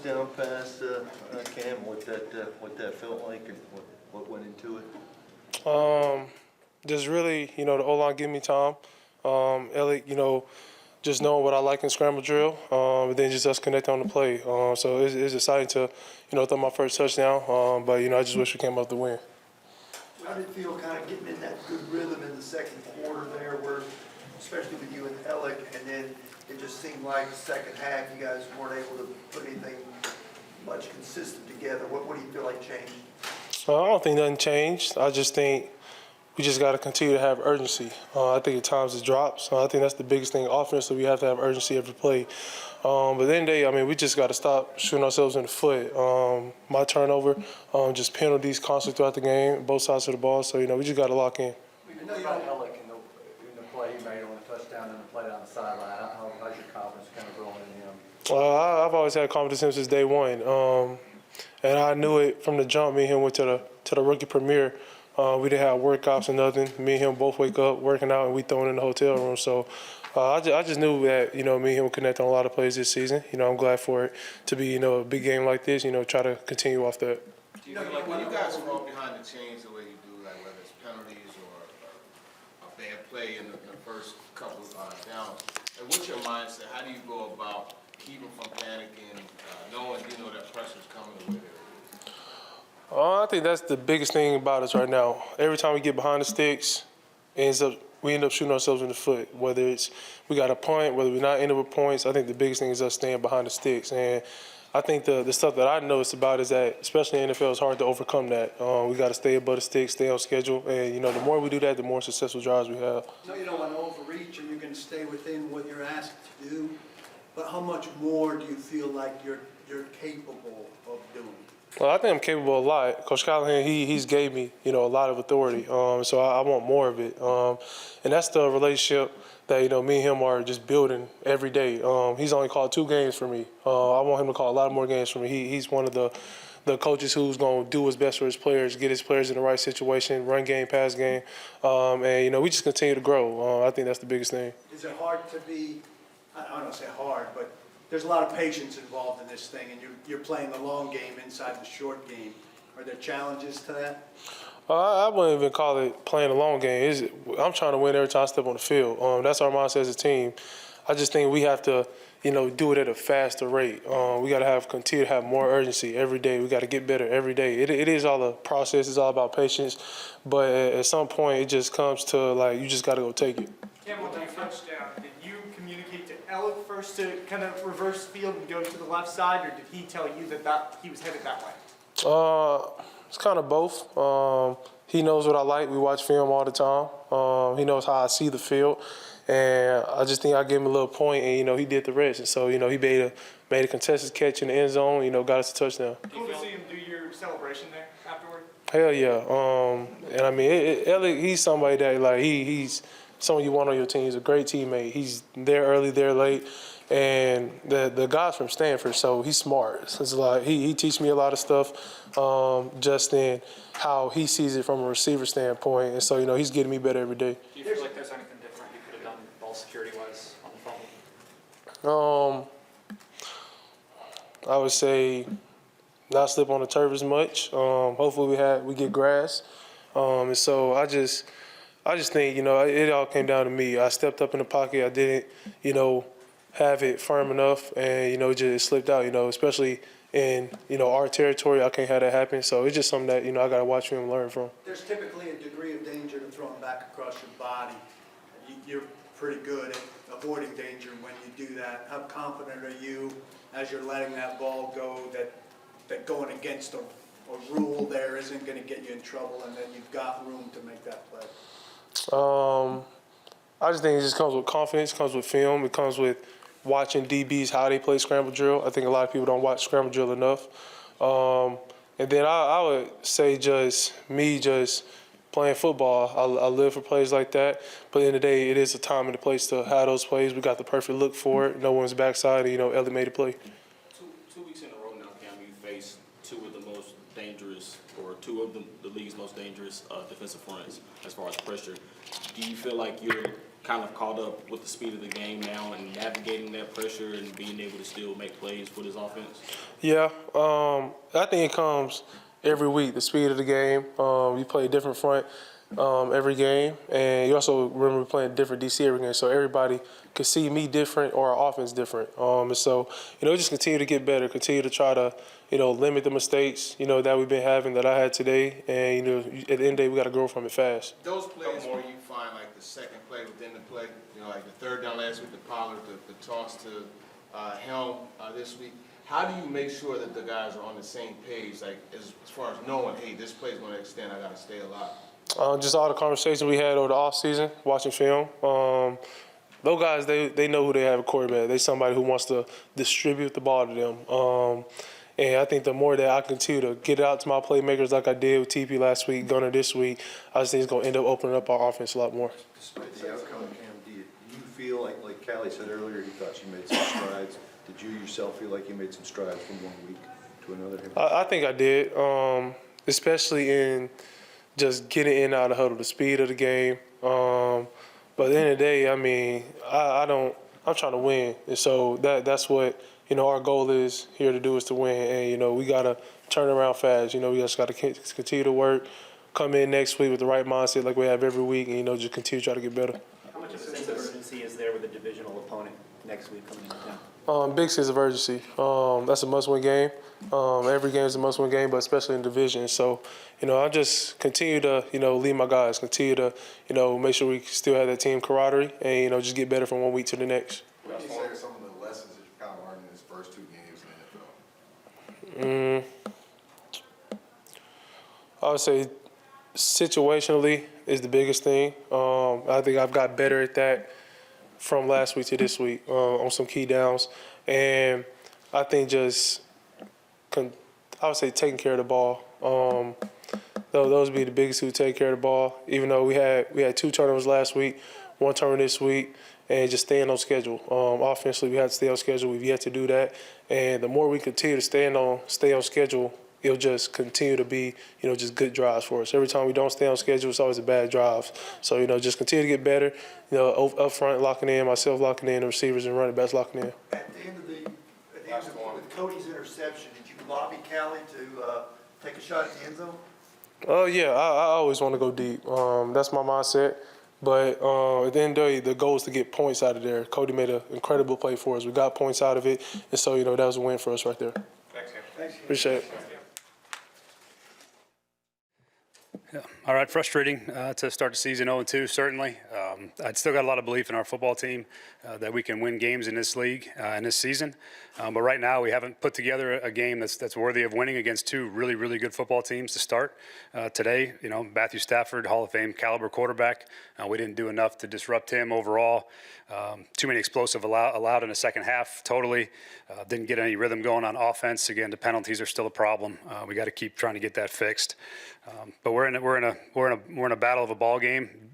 touchdown pass, Cam, what that felt like and what went into it? Just really, the O-line give me time. Elliott, just knowing what I like in scramble drill, and then just us connecting on the play. So it's exciting to, throw my first touchdown. But I just wish we came up to win. How did it feel kind of getting in that good rhythm in the second quarter there, where, especially with you and Ellick, and then it just seemed like the second half you guys weren't able to put anything much consistent together. What do you feel like changed? I don't think nothing changed. I just think we just got to continue to have urgency. I think at times it drops. I think that's the biggest thing. Offensively, we have to have urgency every play. But at the end of the day, we just got to stop shooting ourselves in the foot. My turnover, just penalties constantly throughout the game, both sides of the ball. So, we just got to lock in. We know about Ellick in the play he made on the touchdown and the play down the sideline. How's your confidence kind of growing in him? I've always had confidence in him since day one. And I knew it from the jump. Me and him went to the rookie premiere. We didn't have workouts or nothing. Me and him both wake up working out, and we throwing in the hotel room. So I just knew that me and him would connect on a lot of plays this season. I'm glad for it to be a big game like this. Try to continue off that. Do you feel like when you guys fall behind the chains the way you do, like whether it's penalties or a bad play in the first couple downs, and what's your mindset? How do you go about keeping from panicking, knowing that pressure's coming with it? I think that's the biggest thing about us right now. Every time we get behind the sticks, we end up shooting ourselves in the foot. Whether it's we got a punt, whether we're not ending with points, I think the biggest thing is us staying behind the sticks. And I think the stuff that I noticed about is that, especially in the NFL, it's hard to overcome that. We got to stay above the sticks, stay on schedule, and the more we do that, the more successful drives we have. No, you don't want to overreach, and you're going to stay within what you're asked to do. But how much more do you feel like you're capable of doing? Well, I think I'm capable of a lot. Coach Callahan, he's gave me, a lot of authority. So I want more of it. And that's the relationship that, me and him are just building every day. He's only called 2 games for me. I want him to call a lot more games for me. He's one of the coaches who's going to do his best for his players, get his players in the right situation, run game, pass game. And, we just continue to grow. I think that's the biggest thing. Is it hard to be, I don't want to say hard, but there's a lot of patience involved in this thing, and you're playing the long game inside the short game. Are there challenges to that? I wouldn't even call it playing a long game. I'm trying to win every time I step on the field. That's our mindset as a team. I just think we have to, do it at a faster rate. We got to continue to have more urgency every day. We got to get better every day. It is all a process. It's all about patience. But at some point, it just comes to, you just got to go take it. Cam, with that touchdown, did you communicate to Elliott first to kind of reverse field and go to the left side, or did he tell you that he was headed that way? It's kind of both. He knows what I like. We watch film all the time. He knows how I see the field. And I just think I gave him a little point, and, he did the rest. And so, he made a contested catch in the end zone, got us a touchdown. Cool to see him do your celebration there afterward? Hell yeah. And, Elliott, he's somebody that, he's someone you want on your team. He's a great teammate. He's there early, there late. And the guy's from Stanford, so he's smart. So it's he teaches me a lot of stuff just in how he sees it from a receiver standpoint. And so, he's getting me better every day. Do you feel like there's anything different you could have done ball security-wise on the phone? I would say not slip on the turf as much. Hopefully we get grass. And so I just think, it all came down to me. I stepped up in the pocket. I didn't, have it firm enough, and, just slipped out, especially in, our territory. I can't have that happen. So it's just something that, I got to watch him and learn from. There's typically a degree of danger to throwing back across your body. You're pretty good at avoiding danger when you do that. How confident are you as you're letting that ball go that going against a rule there isn't going to get you in trouble, and that you've got room to make that play? I just think it just comes with confidence, comes with film, it comes with watching DBs how they play scramble drill. I think a lot of people don't watch scramble drill enough. And then I would say just playing football. I live for plays like that. But at the end of the day, it is a time and a place to have those plays. We got the perfect look for it. No one's backside, and, Elliott made a play. Two weeks in a row now, Cam, you faced 2 of the most dangerous or two of the league's most dangerous defensive fronts as far as pressure. Do you feel like you're kind of caught up with the speed of the game now and navigating that pressure and being able to still make plays for this offense? Yeah, I think it comes every week, the speed of the game. You play a different front every game, and you also remember playing different DC every game, so everybody could see me different or our offense different. And so, just continue to get better, continue to try to, limit the mistakes, that we've been having, that I had today, and, at the end of the day, we got to grow from it fast. Those plays where you find like the second play within the play, like the third down last week, the Pollard, the toss to Helm this week. How do you make sure that the guys are on the same page, like as far as knowing, hey, this play is going to extend, I got to stay alive? Just all the conversations we had over the offseason, watching film. Those guys, they know who they have a quarterback. They somebody who wants to distribute the ball to them. And I think the more that I continue to get it out to my playmakers like I did with TP last week, Gunner this week, I just think it's going to end up opening up our offense a lot more. Despite the outcome, Cam, do you feel like Callie said earlier, he thought you made some strides? Did you yourself feel like you made some strides from one week to another? I think I did, especially in just getting in and out of the huddle, the speed of the game. But at the end of the day, I mean, I'm trying to win. And so that's what, our goal is here to do, is to win. And, we got to turn around fast. We just got to continue to work, come in next week with the right mindset like we have every week, and, just continue to try to get better. How much of a sense of urgency is there with a divisional opponent next week coming into town? Big sense of urgency. That's a must-win game. Every game is a must-win game, but especially in division. So, I just continue to, lead my guys, continue to, make sure we still have that team camaraderie and, just get better from one week to the next. What do you say are some of the lessons that you've kind of learned in these first two games in the NFL? I would say situationally is the biggest thing. I think I've got better at that from last week to this week on some key downs. And I think just, I would say taking care of the ball. Those would be the biggest who take care of the ball. Even though we had 2 turnovers last week, 1 turnover this week, and just staying on schedule. Offensively, we had to stay on schedule. We've yet to do that. And the more we continue to stay on schedule, it'll just continue to be, just good drives for us. Every time we don't stay on schedule, it's always a bad drive. So, just continue to get better, up front locking in, myself locking in, the receivers and running backs locking in. At the end of with Cody's interception, did you lobby Callie to take a shot at the end zone? Oh, yeah, I always want to go deep. That's my mindset. But at the end of the day, the goal is to get points out of there. Cody made an incredible play for us. We got points out of it. And so, that was a win for us right there. Thanks. Appreciate it. Yeah. All right, frustrating to start the season 0-2, certainly. I'd still got a lot of belief in our football team that we can win games in this league in this season. But right now we haven't put together a game that's worthy of winning against 2 really, really good football teams to start. Today, Matthew Stafford, Hall of Fame caliber quarterback. We didn't do enough to disrupt him overall. Too many explosive allowed in the second half, totally. Didn't get any rhythm going on offense. Again, the penalties are still a problem. We got to keep trying to get that fixed. But we're in a battle of a ball game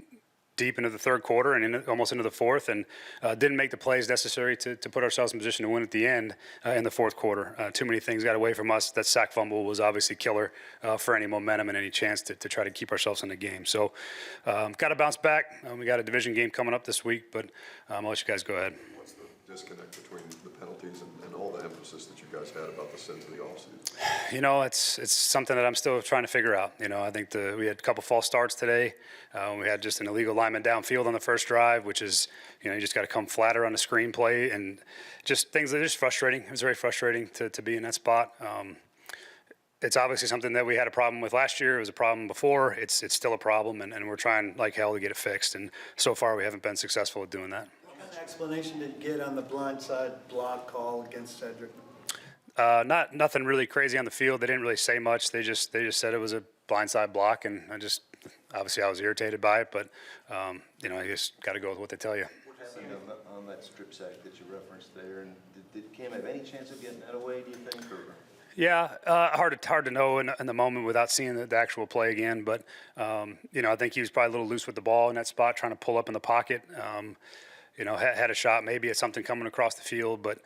deep into the third quarter and almost into the fourth, and didn't make the plays necessary to put ourselves in position to win at the end in the fourth quarter. Too many things got away from us. That sack fumble was obviously killer for any momentum and any chance to try to keep ourselves in the game. So got to bounce back. We got a division game coming up this week, but I'll let you guys go ahead. What's the disconnect between the penalties and all the emphasis that you guys had about the sins of the offseason? It's something that I'm still trying to figure out. I think we had a couple false starts today. We had just an illegal lineman downfield on the first drive, which is, you just got to come flatter on the screenplay, and just things that are just frustrating. It was very frustrating to be in that spot. It's obviously something that we had a problem with last year. It was a problem before. It's still a problem, and we're trying like hell to get it fixed. And so far, we haven't been successful at doing that. What kind of explanation did you get on the blindside block call against Cedric? Nothing really crazy on the field. They didn't really say much. They just said it was a blindside block, and obviously I was irritated by it, but you just got to go with what they tell you. What happened on that strip sack that you referenced there, and did Cam have any chance of getting that away, do you think? Yeah, hard to know in the moment without seeing the actual play again, but I think he was probably a little loose with the ball in that spot, trying to pull up in the pocket. Had a shot maybe at something coming across the field, but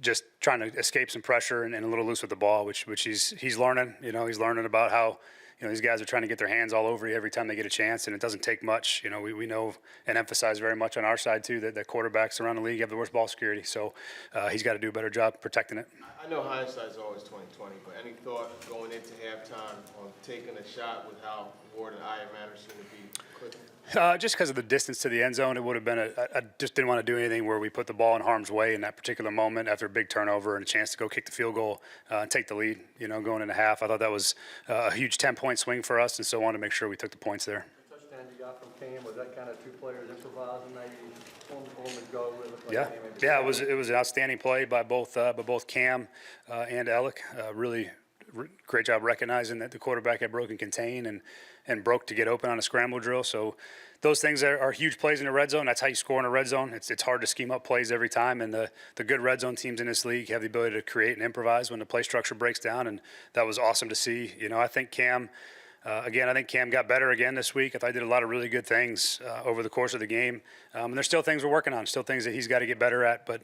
just trying to escape some pressure and a little loose with the ball, which he's learning. You know, he's learning about how, you know, these guys are trying to get their hands all over you every time they get a chance, and it doesn't take much. You know, we know and emphasize very much on our side too that quarterbacks around the league have the worst ball security. So he's got to do a better job protecting it. I know hindsight's always 20/20, but any thought going into halftime on taking a shot with how Ward and Iron Manor seem to be clicking? Just because of the distance to the end zone, it would have been I just didn't want to do anything where we put the ball in harm's way in that particular moment after a big turnover and a chance to go kick the field goal and take the lead, you know, going into half. I thought that was a huge 10-point swing for us, and so I wanted to make sure we took the points there. The touchdown you got from Cam, was that kind of two players improvising, maybe on the go with it? Yeah, yeah, it was an outstanding play by both Cam and Alec. Really great job recognizing that the quarterback had broken contain and broke to get open on a scramble drill. So those things are huge plays in the red zone. That's how you score in a red zone. It's hard to scheme up plays every time, and the good red zone teams in this league have the ability to create and improvise when the play structure breaks down, and that was awesome to see. You know, I think Cam got better again this week. I thought he did a lot of really good things over the course of the game. And there's still things we're working on, still things that he's got to get better at. But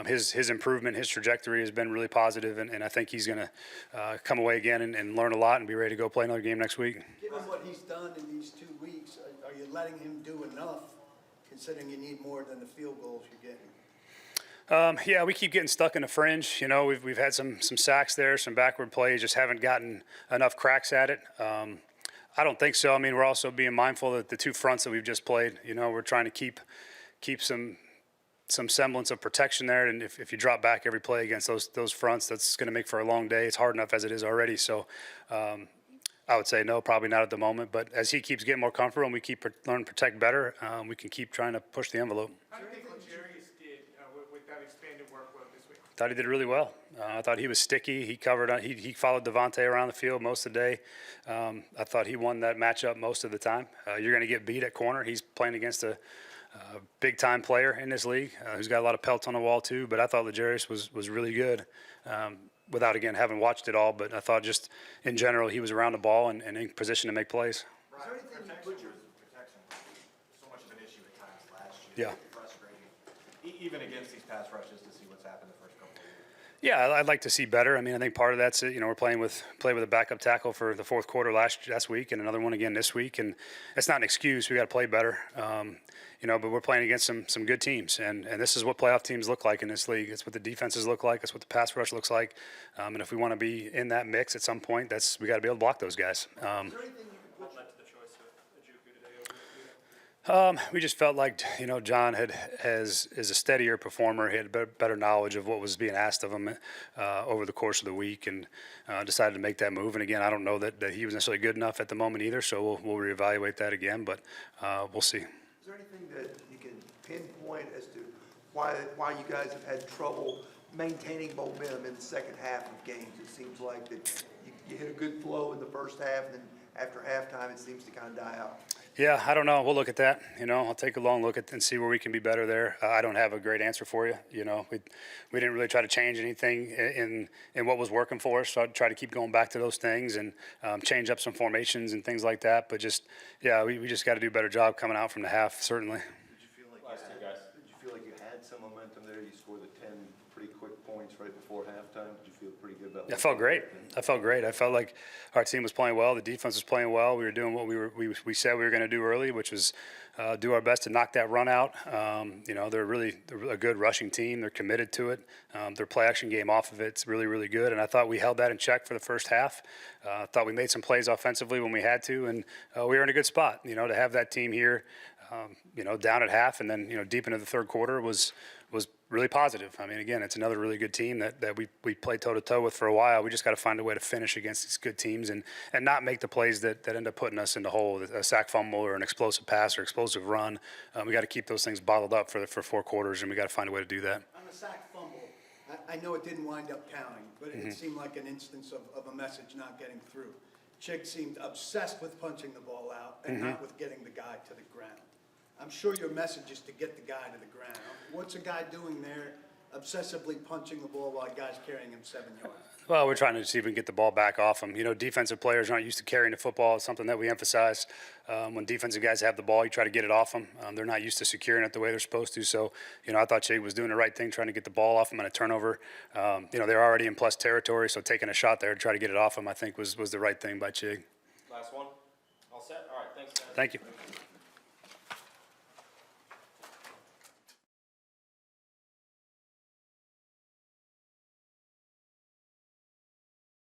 his improvement, his trajectory has been really positive, and I think he's going to come away again and learn a lot and be ready to go play another game next week. Given what he's done in these 2 weeks, are you letting him do enough, considering you need more than the field goals you're getting? Yeah, we keep getting stuck in the fringe. You know, we've had some sacks there, some backward plays, just haven't gotten enough cracks at it. I don't think so. I mean, we're also being mindful that the 2 fronts that we've just played, you know, we're trying to keep some semblance of protection there. And if you drop back every play against those fronts, that's going to make for a long day. It's hard enough as it is already. So I would say no, probably not at the moment. But as he keeps getting more comfortable and we keep learning to protect better, we can keep trying to push the envelope. How do you think Legarius did with that expanded workload this week? Thought he did really well. I thought he was sticky. He covered. He followed Devontae around the field most of the day. I thought he won that matchup most of the time. You're going to get beat at corner. He's playing against a big-time player in this league who's got a lot of pelts on the wall too. But I thought Legarius was really good. Without, again, having watched it all, but I thought just in general he was around the ball and in position to make plays. Is there anything you put your Protection was so much of an issue at times last year. Yeah. Frustrating, even against these pass rushes, to see what's happened the first couple of years. Yeah, I'd like to see better. I mean, I think part of that's, you know, we're played with a backup tackle for the fourth quarter last week and another one again this week, and that's not an excuse. We got to play better, you know. But we're playing against some good teams, and this is what playoff teams look like in this league. It's what the defenses look like. It's what the pass rush looks like, and if we want to be in that mix at some point, we got to be able to block those guys. What led to the choice of Ojukwu today over Judah? We just felt like, you know, John is a steadier performer. He had better knowledge of what was being asked of him over the course of the week, and decided to make that move. And again, I don't know that he was necessarily good enough at the moment either, so we'll reevaluate that again, but we'll see. Is there anything that you can pinpoint as to why you guys have had trouble maintaining momentum in the second half of games? It seems like that you hit a good flow in the first half, and then after halftime it seems to kind of die out. Yeah, I don't know. We'll look at that. You know, I'll take a long look at and see where we can be better there. I don't have a great answer for you. You know, we didn't really try to change anything in what was working for us. So I'd try to keep going back to those things and change up some formations and things like that. But just, yeah, we just got to do a better job coming out from the half, certainly. Did you feel like you had some momentum there? You scored the 10 pretty quick points right before halftime. Did you feel pretty good about that? I felt great. I felt like our team was playing well. The defense was playing well. We were doing what we said we were going to do early, which was do our best to knock that run out. You know, they're a good rushing team. They're committed to it. Their play action game off of it's really, really good. And I thought we held that in check for the first half. I thought we made some plays offensively when we had to, and we were in a good spot. You know, to have that team here, you know, down at half and then, you know, deep into the third quarter was really positive. I mean, again, it's another really good team that we played toe-to-toe with for a while. We just got to find a way to finish against these good teams and not make the plays that end up putting us in the hole, a sack fumble or an explosive pass or explosive run. We got to keep those things bottled up for 4 quarters, and we got to find a way to do that. On the sack fumble, I know it didn't wind up counting, but it seemed like an instance of a message not getting through. Chick seemed obsessed with punching the ball out and not with getting the guy to the ground. I'm sure your message is to get the guy to the ground. What's a guy doing there obsessively punching the ball while a guy's carrying him 7 yards? Well, we're trying to see if we can get the ball back off them. You know, defensive players aren't used to carrying the football. It's something that we emphasize. When defensive guys have the ball, you try to get it off them. They're not used to securing it the way they're supposed to. So, you know, I thought Chig was doing the right thing, trying to get the ball off them on a turnover. You know, they're already in plus territory, so taking a shot there to try to get it off them, I think was the right thing by Chig. Last one. All set? All right, thanks, guys. Thank you.